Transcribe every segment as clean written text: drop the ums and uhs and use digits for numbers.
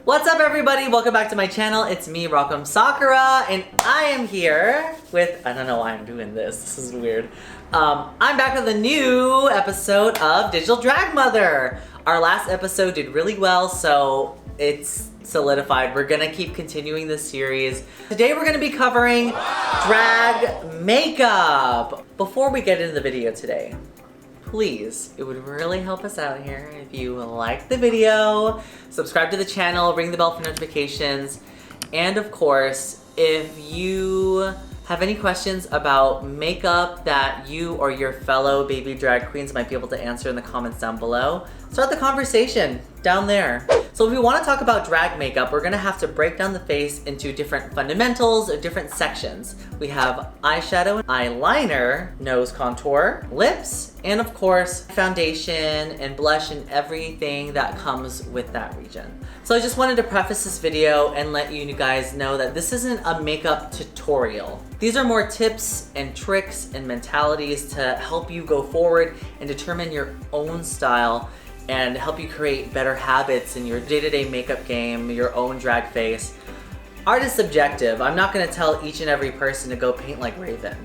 What's up everybody? Welcome back to my channel. It's me, M Sakura, and I am here with, I don't know why I'm doing this. This is weird. I'm back with a new episode of Digital Drag Mother. Our last episode did really well, so it's solidified. We're gonna keep continuing this series. Today we're gonna be covering drag makeup. Before we get into the video today, please, it would really help us out here if you like the video, subscribe to the channel, ring the bell for notifications, and of course, if you have any questions about makeup that you or your fellow baby drag queens might be able to answer in the comments down below, start the conversation down there. So if we want to talk about drag makeup, we're gonna have to break down the face into different fundamentals or different sections. We have eyeshadow, eyeliner, nose contour, lips, and of course, foundation and blush and everything that comes with that region. So I just wanted to preface this video and let you guys know that this isn't a makeup tutorial. These are more tips and tricks and mentalities to help you go forward and determine your own style and help you create better habits in your day-to-day makeup game, your own drag face. Art is subjective. I'm not gonna tell each and every person to go paint like Raven.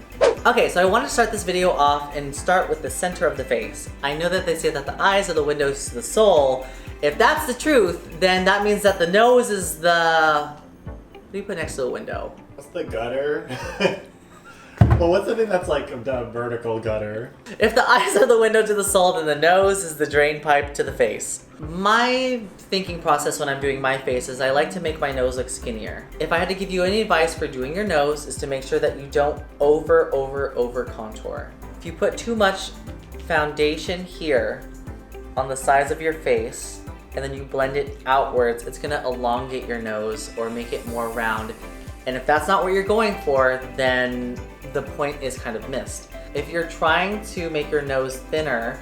Okay, so I want to start this video off and start with the center of the face. I know that they say that the eyes are the windows to the soul. If that's the truth, then that means that the nose is the... What do you put next to the window? What's the gutter? Well, what's something that's like the vertical gutter? If the eyes are the window to the soul, then the nose is the drain pipe to the face. My thinking process when I'm doing my face is I like to make my nose look skinnier. If I had to give you any advice for doing your nose is to make sure that you don't over contour. If you put too much foundation here on the sides of your face and then you blend it outwards, it's gonna elongate your nose or make it more round. And if that's not what you're going for, then the point is kind of missed. If you're trying to make your nose thinner,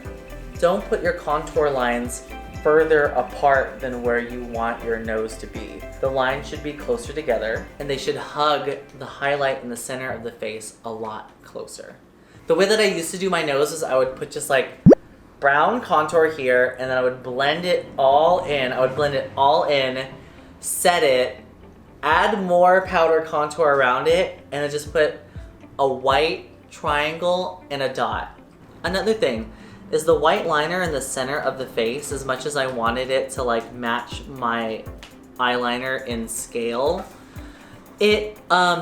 don't put your contour lines further apart than where you want your nose to be. The lines should be closer together and they should hug the highlight in the center of the face a lot closer. The way that I used to do my nose is I would put just like brown contour here and then I would blend it all in. I would blend it all in, set it, add more powder contour around it, and then just put a white triangle and a dot. Another thing is the white liner in the center of the face, as much as I wanted it to like match my eyeliner in scale, it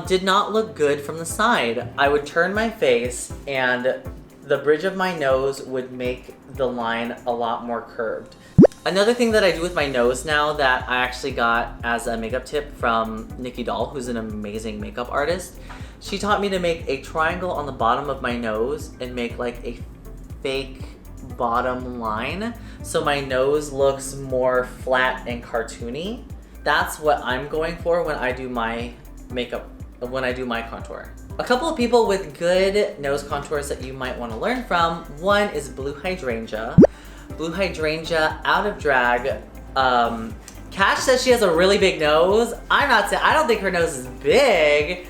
did not look good from the side. I would turn my face and the bridge of my nose would make the line a lot more curved. Another thing that I do with my nose now that I actually got as a makeup tip from Nikki Doll, who's an amazing makeup artist, she taught me to make a triangle on the bottom of my nose and make like a fake bottom line so my nose looks more flat and cartoony. That's what I'm going for when I do my makeup, when I do my contour. A couple of people with good nose contours that you might want to learn from. One is Blue Hydrangea. Blue Hydrangea out of drag. Cash says she has a really big nose. I'm not saying, I don't think her nose is big,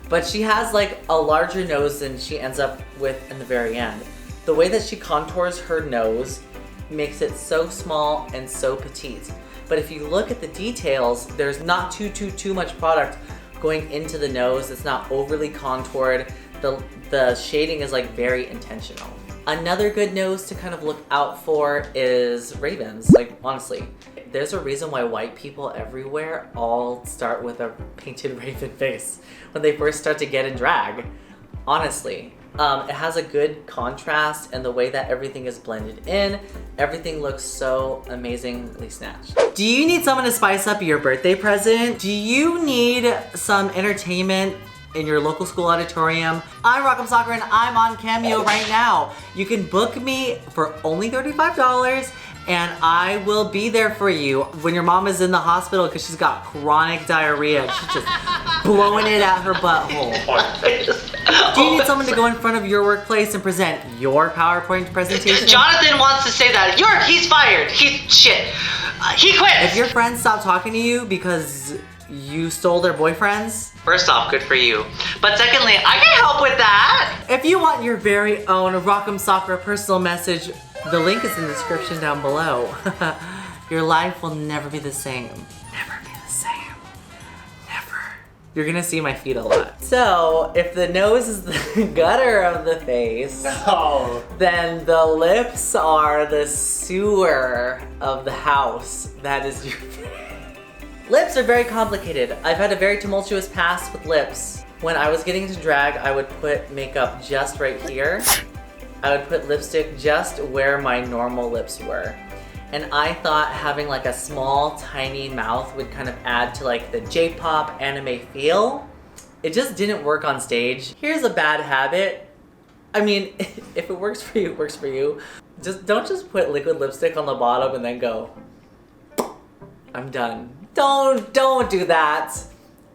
but she has like a larger nose than she ends up with in the very end. The way that she contours her nose makes it so small and so petite. But if you look at the details, there's not too much product going into the nose. It's not overly contoured. The shading is like very intentional. Another good nose to kind of look out for is Raven's. Like, honestly, there's a reason why white people everywhere all start with a painted Raven face when they first start to get in drag. Honestly, it has a good contrast and the way that everything is blended in, everything looks so amazingly snatched. Do you need someone to spice up your birthday present? Do you need some entertainment in your local school auditorium? I'm M Sakura and I'm on Cameo right now. You can book me for only $35 and I will be there for you when your mom is in the hospital because she's got chronic diarrhea. She's just blowing it at her butthole. Do you need someone to go in front of your workplace and present your PowerPoint presentation? Jonathan wants to say that. He's fired. He quit. If your friends stop talking to you because you stole their boyfriends? First off, good for you. But secondly, I can help with that. If you want your very own M Sakura personal message, the link is in the description down below. your life will never be the same. Never be the same. Never. You're gonna see my feet a lot. So, if the nose is the gutter of the face, No. then the lips are the sewer of the house. That is your face. Lips are very complicated. I've had a very tumultuous past with lips. When I was getting into drag, I would put makeup just right here. I would put lipstick just where my normal lips were. And I thought having like a small, tiny mouth would kind of add to like the J-pop anime feel. It just didn't work on stage. Here's a bad habit. I mean, if it works for you, it works for you. Don't just put liquid lipstick on the bottom and then go, I'm done. Don't do that.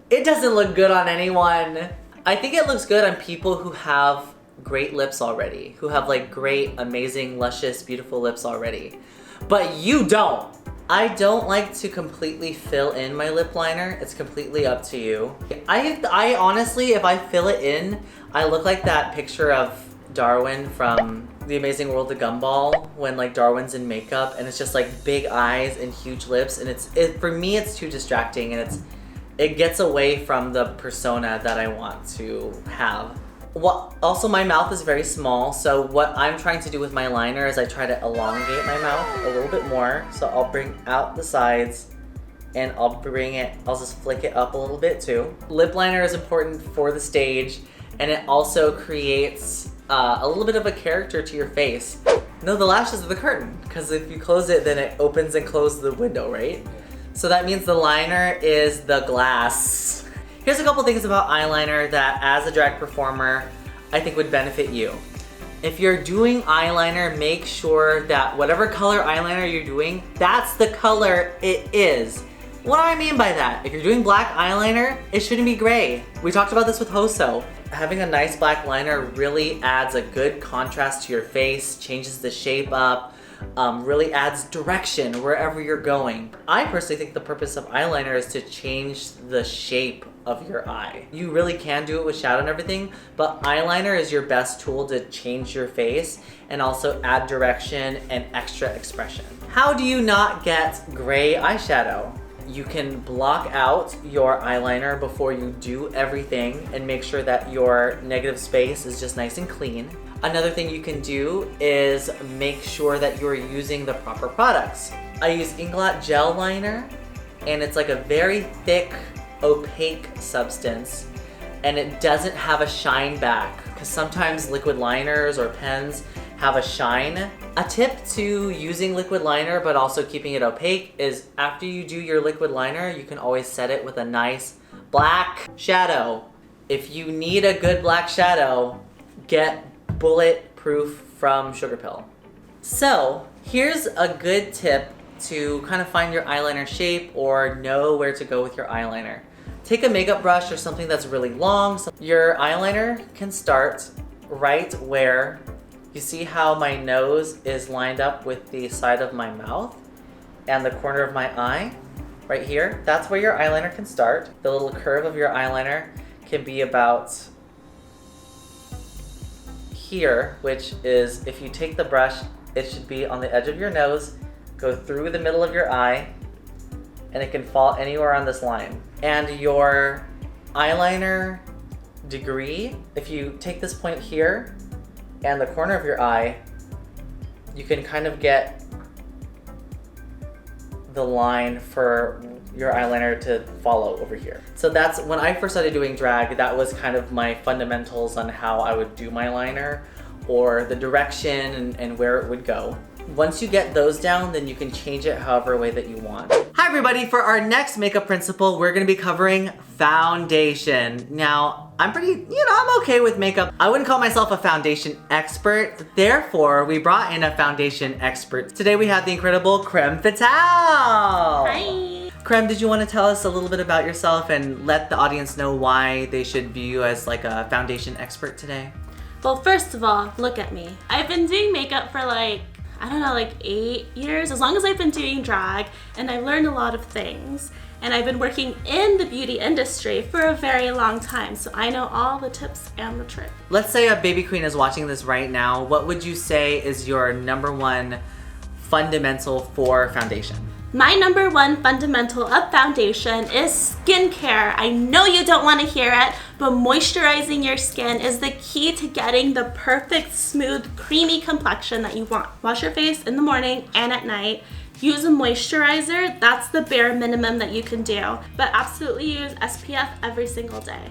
It doesn't look good on anyone. I think it looks good on people who have great lips already, who have like great, amazing, luscious, beautiful lips already. But you don't. I don't like to completely fill in my lip liner. It's completely up to you. I honestly, if I fill it in, I look like that picture of Darwin from The Amazing World of Gumball when like Darwin's in makeup and it's just like big eyes and huge lips, and for me it's too distracting, and it gets away from the persona that I want to have. Well, also my mouth is very small, so what I'm trying to do with my liner is I try to elongate my mouth a little bit more. So I'll bring out the sides and I'll just flick it up a little bit too. Lip liner is important for the stage, and it also creates a little bit of a character to your face. No, the lashes are the curtain, because if you close it, then it opens and closes the window, right? So that means the liner is the glass. Here's a couple things about eyeliner that as a drag performer, I think would benefit you. If you're doing eyeliner, make sure that whatever color eyeliner you're doing, that's the color it is. What do I mean by that? If you're doing black eyeliner, it shouldn't be gray. We talked about this with Hoso. Having a nice black liner really adds a good contrast to your face, changes the shape up, really adds direction wherever you're going. I personally think the purpose of eyeliner is to change the shape of your eye. You really can do it with shadow and everything, but eyeliner is your best tool to change your face and also add direction and extra expression. How do you not get gray eyeshadow? You can block out your eyeliner before you do everything and make sure that your negative space is just nice and clean. Another thing you can do is make sure that you're using the proper products. I use Inglot Gel Liner, and it's like a very thick, opaque substance, and it doesn't have a shine back, because sometimes liquid liners or pens have a shine. A tip to using liquid liner but also keeping it opaque is after you do your liquid liner, you can always set it with a nice black shadow. If you need a good black shadow, get Bulletproof from Sugarpill. So here's a good tip to kind of find your eyeliner shape or know where to go with your eyeliner. Take a makeup brush or something that's really long. Your eyeliner can start right where you see how my nose is lined up with the side of my mouth and the corner of my eye. Right here, that's where your eyeliner can start. The little curve of your eyeliner can be about here, which is, if you take the brush, it should be on the edge of your nose, go through the middle of your eye, and it can fall anywhere on this line. And your eyeliner degree, if you take this point here and the corner of your eye, you can kind of get the line for your eyeliner to follow over here. So that's, when I first started doing drag, that was kind of my fundamentals on how I would do my liner, or the direction and where it would go. Once you get those down, then you can change it however way that you want. Hi everybody, for our next makeup principle, we're gonna be covering foundation. Now, I'm okay with makeup. I wouldn't call myself a foundation expert, therefore, we brought in a foundation expert. Today we have the incredible Creme Fatale. Hi. Creme, did you want to tell us a little bit about yourself and let the audience know why they should view you as like a foundation expert today? Well, first of all, look at me. I've been doing makeup for like 8 years, as long as I've been doing drag, and I've learned a lot of things. And I've been working in the beauty industry for a very long time, so I know all the tips and the tricks. Let's say a baby queen is watching this right now. What would you say is your #1 fundamental for foundation? My number one fundamental of foundation is skincare. I know you don't want to hear it, but moisturizing your skin is the key to getting the perfect, smooth, creamy complexion that you want. Wash your face in the morning and at night. Use a moisturizer. That's the bare minimum that you can do. But absolutely use SPF every single day.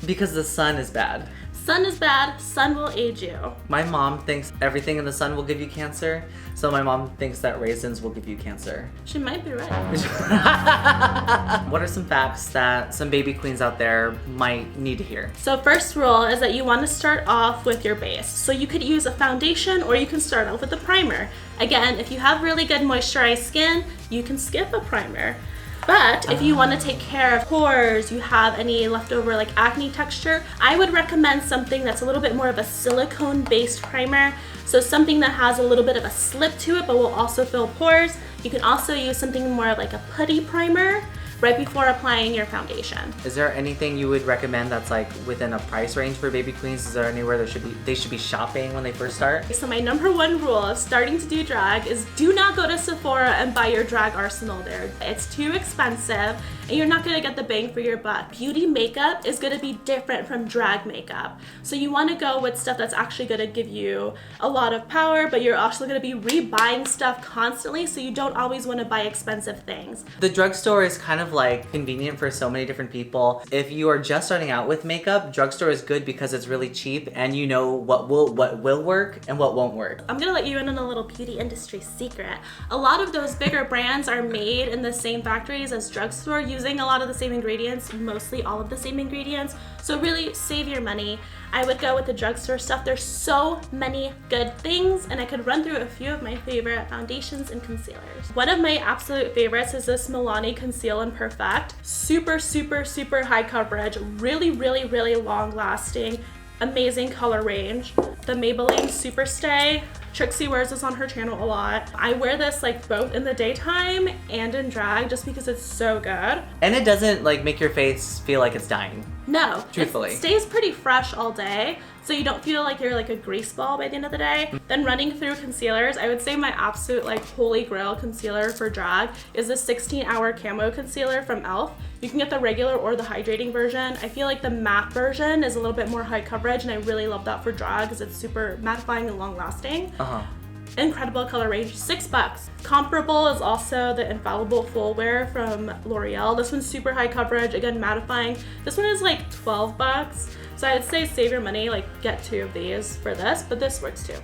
Because the sun is bad. Sun is bad. Sun will age you. My mom thinks everything in the sun will give you cancer, so my mom thinks that raisins will give you cancer. She might be right. What are some facts that some baby queens out there might need to hear? So first rule is that you want to start off with your base. So you could use a foundation or you can start off with a primer. Again, if you have really good moisturized skin, you can skip a primer. But if you want to take care of pores, you have any leftover like acne texture, I would recommend something that's a little bit more of a silicone based primer. So something that has a little bit of a slip to it but will also fill pores. You can also use something more like a putty primer right before applying your foundation. Is there anything you would recommend that's like within a price range for baby queens? Is there anywhere they should be shopping when they first start? So my number one rule of starting to do drag is do not go to Sephora and buy your drag arsenal there. It's too expensive and you're not gonna get the bang for your buck. Beauty makeup is gonna be different from drag makeup. So you wanna go with stuff that's actually gonna give you a lot of power, but you're also gonna be rebuying stuff constantly, so you don't always wanna buy expensive things. The drugstore is kind of like convenient for so many different people. If you are just starting out with makeup, drugstore is good because it's really cheap and you know what will work and what won't work. I'm gonna let you in on a little beauty industry secret. A lot of those bigger brands are made in the same factories as drugstore, using a lot of the same ingredients, mostly all of the same ingredients. So really save your money. I would go with the drugstore stuff. There's so many good things, and I could run through a few of my favorite foundations and concealers. One of my absolute favorites is this Milani Conceal and Perfect. Super, super, super high coverage, really, really, really long lasting, amazing color range. The Maybelline Superstay. Trixie wears this on her channel a lot. I wear this like both in the daytime and in drag just because it's so good. And it doesn't like make your face feel like it's dying. No, Truthfully. It stays pretty fresh all day, so you don't feel like you're like a grease ball by the end of the day. Then running through concealers, I would say my absolute like holy grail concealer for drag is the 16-hour camo concealer from e.l.f. You can get the regular or the hydrating version. I feel like the matte version is a little bit more high coverage, and I really love that for drag because it's super mattifying and long lasting. Incredible color range, $6. Comparable is also the Infallible Full Wear from L'Oreal. This one's super high coverage, again mattifying. This one is like $12. So I'd say save your money, like get 2 of these for this, but this works too.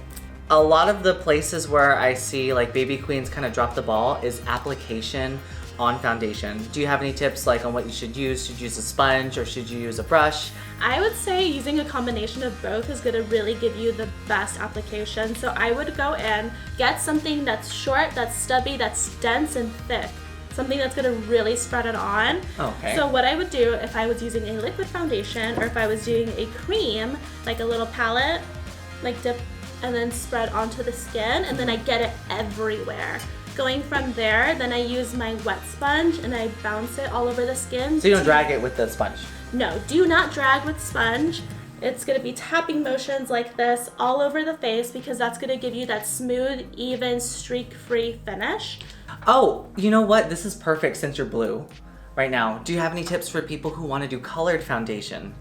A lot of the places where I see like baby queens kind of drop the ball is application on foundation. Do you have any tips like on what you should use? Should you use a sponge or should you use a brush? I would say using a combination of both is gonna really give you the best application. So I would go in, get something that's short, that's stubby, that's dense and thick. Something that's gonna really spread it on. Okay. So what I would do if I was using a liquid foundation or if I was doing a cream, like a little palette, like dip and then spread onto the skin, and then I get it everywhere. Going from there, then I use my wet sponge and I bounce it all over the skin. So you don't drag it with the sponge? No, do not drag with sponge. It's gonna be tapping motions like this all over the face because that's gonna give you that smooth, even, streak-free finish. Oh, you know what? This is perfect since you're blue right now. Do you have any tips for people who want to do colored foundation?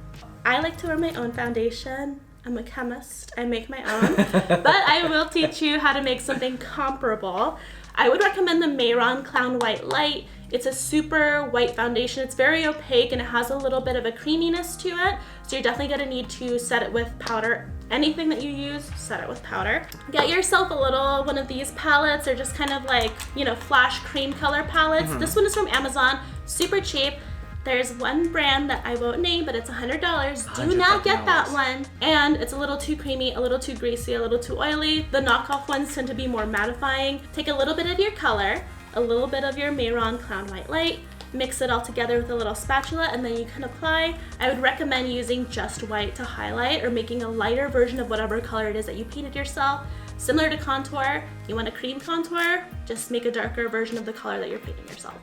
I like to wear my own foundation. I'm a chemist, I make my own, but I will teach you how to make something comparable. I would recommend the Mayron Clown White Light. It's a super white foundation. It's very opaque and it has a little bit of a creaminess to it. So you're definitely gonna need to set it with powder. Anything that you use, set it with powder. Get yourself a little one of these palettes, or just kind of like, you know, flash cream color palettes. This one is from Amazon, super cheap. There's one brand that I won't name, but it's $100. Do not get that one. And it's a little too creamy, a little too greasy, a little too oily. The knockoff ones tend to be more mattifying. Take a little bit of your color, a little bit of your Mayron Clown White Light, mix it all together with a little spatula, and then you can apply. I would recommend using just white to highlight, or making a lighter version of whatever color it is that you painted yourself. Similar to contour, you want a cream contour, just make a darker version of the color that you're painting yourself.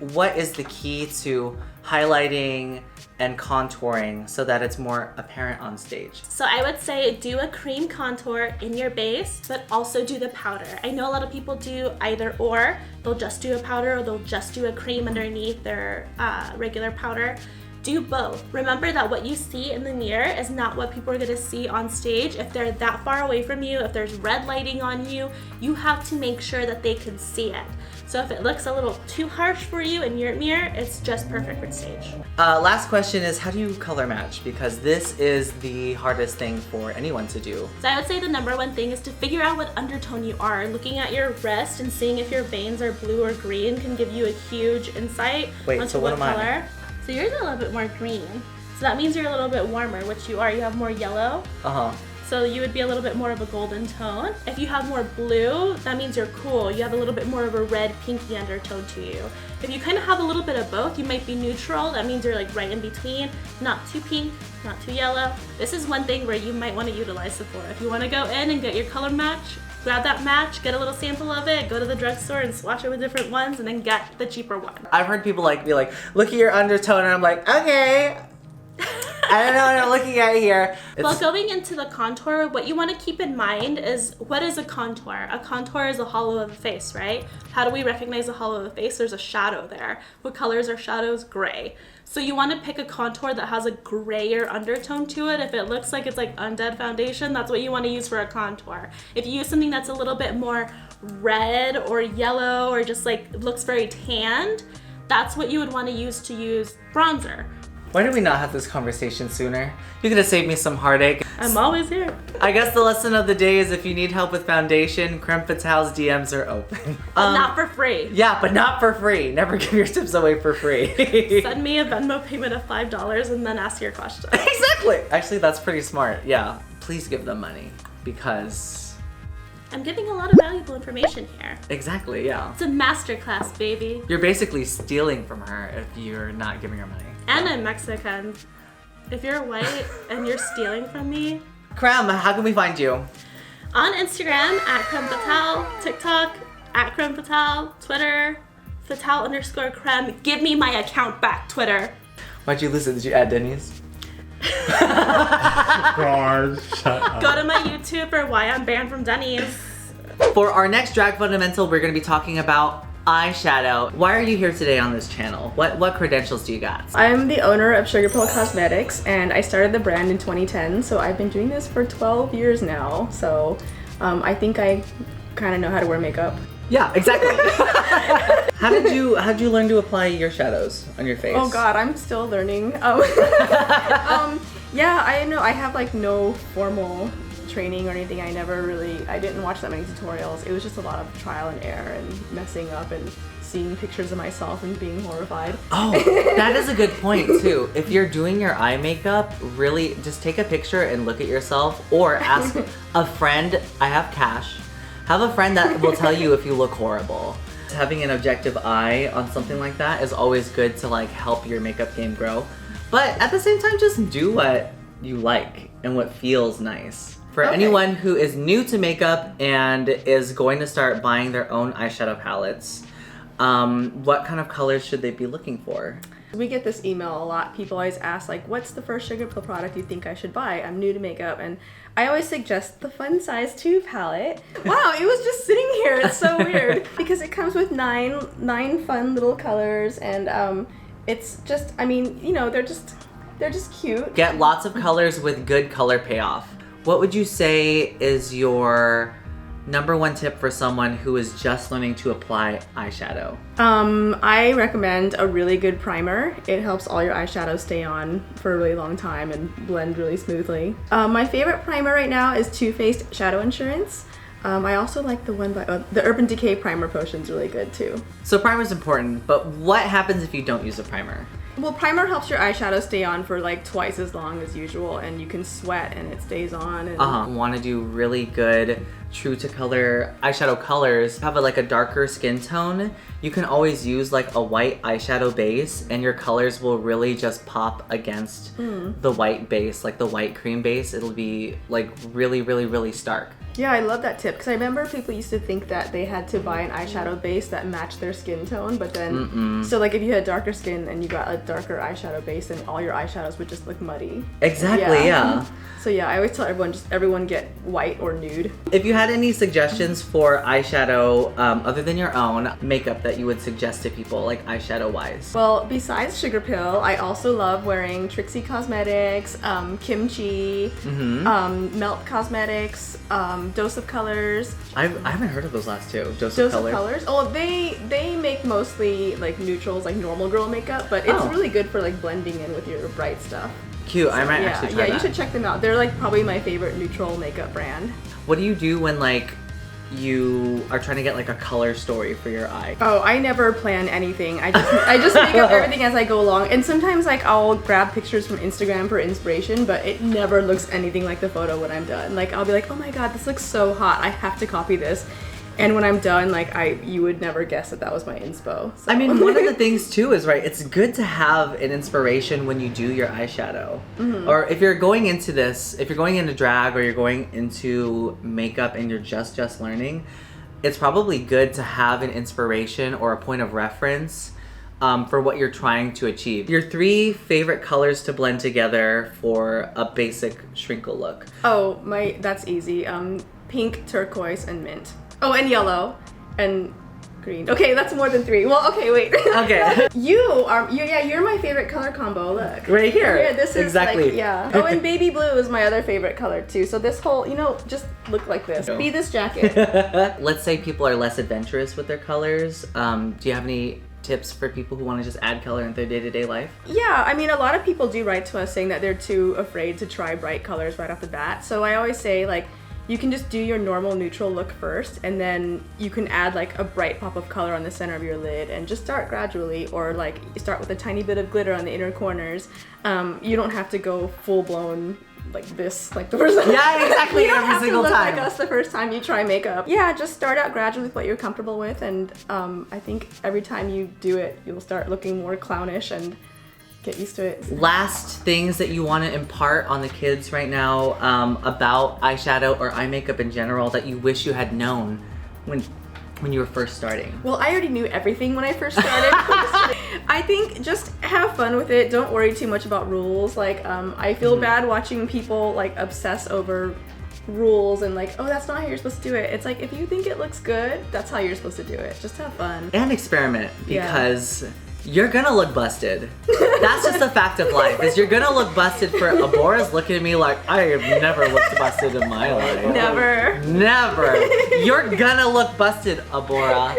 What is the key to highlighting and contouring so that it's more apparent on stage? So I would say do a cream contour in your base, but also do the powder. I know a lot of people do either or. They'll just do a powder or they'll just do a cream underneath their regular powder. Do both. Remember that what you see in the mirror is not what people are gonna see on stage. If they're that far away from you, if there's red lighting on you, you have to make sure that they can see it. So if it looks a little too harsh for you in your mirror, it's just perfect for stage. Last question is, how do you color match? Because this is the hardest thing for anyone to do. So I would say the number one thing is to figure out what undertone you are. Looking at your wrist and seeing if your veins are blue or green can give you a huge insight onto so what am color. I? So yours is a little bit more green. So that means you're a little bit warmer, which you are. You have more yellow. So you would be a little bit more of a golden tone. If you have more blue, that means you're cool. You have a little bit more of a red, pinky undertone to you. If you kind of have a little bit of both, you might be neutral. That means you're like right in between, not too pink, not too yellow. This is one thing where you might want to utilize Sephora. If you want to go in and get your color match, grab that match, get a little sample of it, go to the drugstore and swatch it with different ones, and then get the cheaper one. I've heard people be like, look at your undertone, and I'm like, okay. I don't know what I'm looking at here. Well, going into the contour, what you want to keep in mind is, what is a contour? A contour is a hollow of the face, right? How do we recognize a hollow of the face? There's a shadow there. What colors are shadows? Gray. So you want to pick a contour that has a grayer undertone to it. If it looks like it's like undead foundation, that's what you want to use for a contour. If you use something that's a little bit more red or yellow or just like looks very tanned, that's what you would want to use bronzer. Why did we not have this conversation sooner? You could have saved me some heartache. I'm always here. I guess the lesson of the day is if you need help with foundation, Creme Fatale's DMs are open. But not for free. Yeah, but not for free. Never give your tips away for free. Send me a Venmo payment of $5 and then ask your question. Exactly. Actually, that's pretty smart. Yeah. Please give them money because... I'm giving a lot of valuable information here. Exactly, yeah. It's a masterclass, baby. You're basically stealing from her if you're not giving her money. And I'm Mexican. If you're white and you're stealing from me. Creme, how can we find you? On Instagram, @Creme Fatale, TikTok, @Creme Fatale, Twitter, Fatale_Creme. Give me my account back, Twitter. Why'd you lose it? Did you add Denny's? God, shut up. Go to my YouTube or why I'm banned from Denny's. For our next Drag Fundamental, we're going to be talking about eyeshadow. Why are you here today on this channel? What credentials do you got? I'm the owner of Sugarpill Cosmetics, and I started the brand in 2010, so I've been doing this for 12 years now. So I think I kind of know how to wear makeup. Yeah, exactly. How did you learn to apply your shadows on your face? Oh God, I'm still learning. Yeah, I know I have like no formal training or anything. I didn't watch that many tutorials. It was just a lot of trial and error and messing up and seeing pictures of myself and being horrified. Oh, that is a good point too. If you're doing your eye makeup, really just take a picture and look at yourself, or ask a friend. I have cash. Have a friend that will tell you if you look horrible. Having an objective eye on something like that is always good to like help your makeup game grow. But at the same time, just do what you like and what feels nice. For anyone who is new to makeup and is going to start buying their own eyeshadow palettes, what kind of colors should they be looking for? We get this email a lot. People always ask like, what's the first Sugarpill product you think I should buy? I'm new to makeup, and I always suggest the Fun Size 2 palette. Wow, it was just sitting here. It's so weird because it comes with nine fun little colors, and it's just, I mean, you know, they're just cute. Get lots of colors with good color payoff. What would you say is your #1 tip for someone who is just learning to apply eyeshadow? I recommend a really good primer. It helps all your eyeshadows stay on for a really long time and blend really smoothly. My favorite primer right now is Too Faced Shadow Insurance. I also like the one by the Urban Decay Primer Potion's really good too. So primer's important, but what happens if you don't use a primer? Well, primer helps your eyeshadow stay on for like twice as long as usual, and you can sweat and it stays on. And Want to do really good true to color eyeshadow colors, have like a darker skin tone, you can always use like a white eyeshadow base and your colors will really just pop against the white base, like the white cream base. It'll be like really, really, really stark. Yeah, I love that tip because I remember people used to think that they had to buy an eyeshadow base that matched their skin tone, but then so like if you had darker skin and you got a darker eyeshadow base, then all your eyeshadows would just look muddy. Exactly, yeah. So yeah, I always tell everyone get white or nude. If you had any suggestions for eyeshadow other than your own makeup that you would suggest to people, like eyeshadow wise? Well, besides Sugarpill, I also love wearing Trixie Cosmetics, Kimchi, Melt Cosmetics, Dose of Colors. I haven't heard of those last two. Dose Of Colors. Oh, they make mostly like neutrals, like normal girl makeup, but it's really good for like blending in with your bright stuff. Cute. I might actually try that. Yeah, you should check them out. They're like probably my favorite neutral makeup brand. What do you do when like you are trying to get like a color story for your eye? Oh, I never plan anything. I just make up everything as I go along. And sometimes like I'll grab pictures from Instagram for inspiration, but it never looks anything like the photo when I'm done. Like I'll be like, oh my god, this looks so hot. I have to copy this. And when I'm done, like you would never guess that was my inspo. So. I mean, one of the things too is, right, it's good to have an inspiration when you do your eyeshadow. Or if you're going into this, if you're going into drag or you're going into makeup and you're just learning, it's probably good to have an inspiration or a point of reference for what you're trying to achieve. Your 3 favorite colors to blend together for a basic Shrinkle look. Oh, that's easy. Pink, turquoise, and mint. Oh, and yellow, and green. Okay, that's more than 3. Well, okay, wait. Okay. You're my favorite color combo. Look. Right here. Yeah, this is exactly. like, yeah. Oh, and baby blue is my other favorite color too. So this whole, just look like this. Be this jacket. Let's say people are less adventurous with their colors. Do you have any tips for people who want to just add color into their day-to-day life? Yeah, I mean, a lot of people do write to us saying that they're too afraid to try bright colors right off the bat. So I always say, like, you can just do your normal neutral look first, and then you can add like a bright pop of color on the center of your lid and just start gradually, or like start with a tiny bit of glitter on the inner corners. You don't have to go full-blown like this, like the first time. Yeah, exactly. You don't every have to single look time. like us the first time you try makeup. Yeah, just start out gradually with what you're comfortable with, and I think every time you do it, you'll start looking more clownish and get used to it. Last things that you want to impart on the kids right now about eyeshadow or eye makeup in general that you wish you had known when you were first starting? Well, I already knew everything when I first started. I think just have fun with it. Don't worry too much about rules. Like, I feel bad watching people like obsess over rules and like, oh, that's not how you're supposed to do it. It's like, if you think it looks good, that's how you're supposed to do it. Just have fun. And experiment, because you're gonna look busted. That's just a fact of life, is you're gonna look busted. For Abora's looking at me like, I have never looked busted in my life. Never. Never. You're gonna look busted, Abora.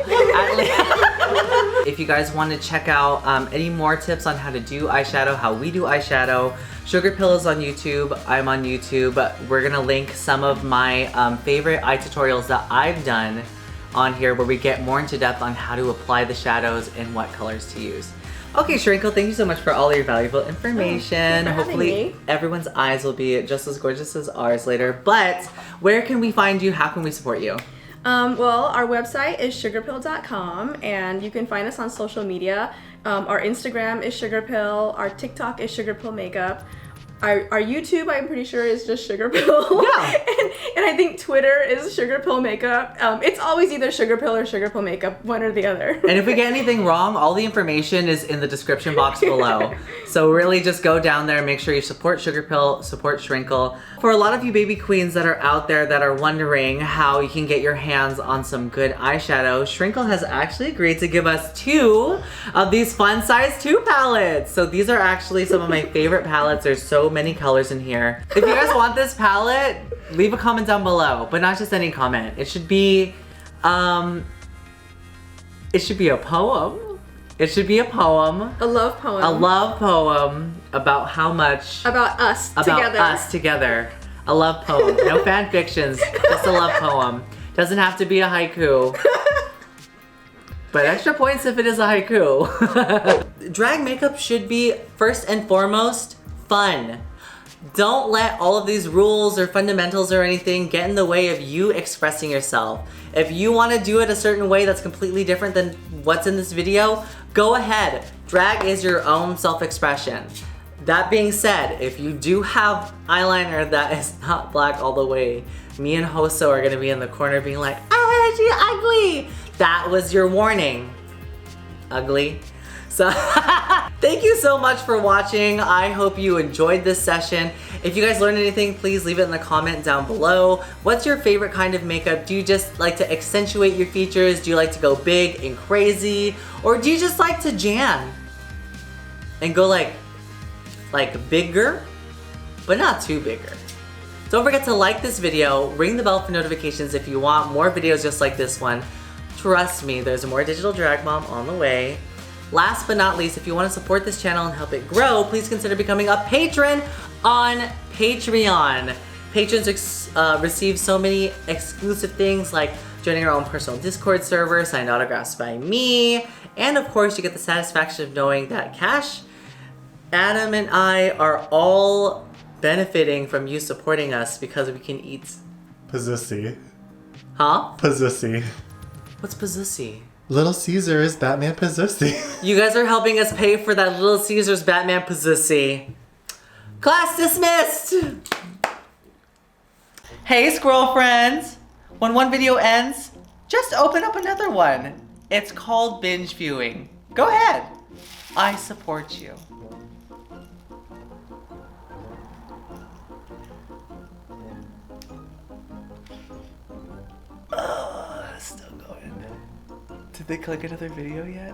If you guys want to check out any more tips on how to do eyeshadow, how we do eyeshadow, Sugarpill is on YouTube, I'm on YouTube. We're gonna link some of my favorite eye tutorials that I've done on here, where we get more into depth on how to apply the shadows and what colors to use. Okay, Shrinkle, thank you so much for all your valuable information. Hopefully everyone's eyes will be just as gorgeous as ours later. But where can we find you? How can we support you? Well, our website is sugarpill.com, and you can find us on social media. Our Instagram is Sugarpill, our TikTok is Sugarpill Makeup. Our YouTube, I'm pretty sure, is just Sugarpill. Yeah. and I think Twitter is Sugarpill Makeup. It's always either Sugarpill or Sugarpill Makeup, one or the other. And if we get anything wrong, all the information is in the description box below. So really just go down there and make sure you support Sugarpill, support Shrinkle. For a lot of you baby queens that are out there that are wondering how you can get your hands on some good eyeshadow, Shrinkle has actually agreed to give us 2 of these fun size 2 palettes. So these are actually some of my favorite palettes. There's so many colors in here. If you guys want this palette, leave a comment down below, but not just any comment. It should be a poem. It should be a poem. A love poem. A love poem about how much... About us together. About us together. A love poem. No fan fictions, just a love poem. Doesn't have to be a haiku. But extra points if it is a haiku. Drag makeup should be, first and foremost, fun. Don't let all of these rules or fundamentals or anything get in the way of you expressing yourself. If you want to do it a certain way that's completely different than what's in this video, go ahead. Drag is your own self-expression. That being said, if you do have eyeliner that is not black all the way, Me and Hoso are gonna be in the corner being like, ah, she's ugly. That was your warning. Ugly. So thank you so much for watching. I hope you enjoyed this session. If you guys learned anything, please leave it in the comment down below. What's your favorite kind of makeup? Do you just like to accentuate your features? Do you like to go big and crazy? Or do you just like to jam and go like bigger, but not too bigger? Don't forget to like this video, ring the bell for notifications if you want more videos just like this one. Trust me, there's more Digital Drag Mom on the way. Last but not least, if you want to support this channel and help it grow, please consider becoming a patron on Patreon. Patrons receive so many exclusive things like joining our own personal Discord server, signed autographs by me, and of course you get the satisfaction of knowing that Cash, Adam, and I are all benefiting from you supporting us because we can eat... Pizzussy. Huh? Pizzussy. What's Pizzussy? Little Caesar is Batman Pizzussy. You guys are helping us pay for that Little Caesars Batman Pizzussy. Class dismissed! Hey squirrel friends! When one video ends, just open up another one. It's called binge viewing. Go ahead. I support you. Still going. Did they click another video yet?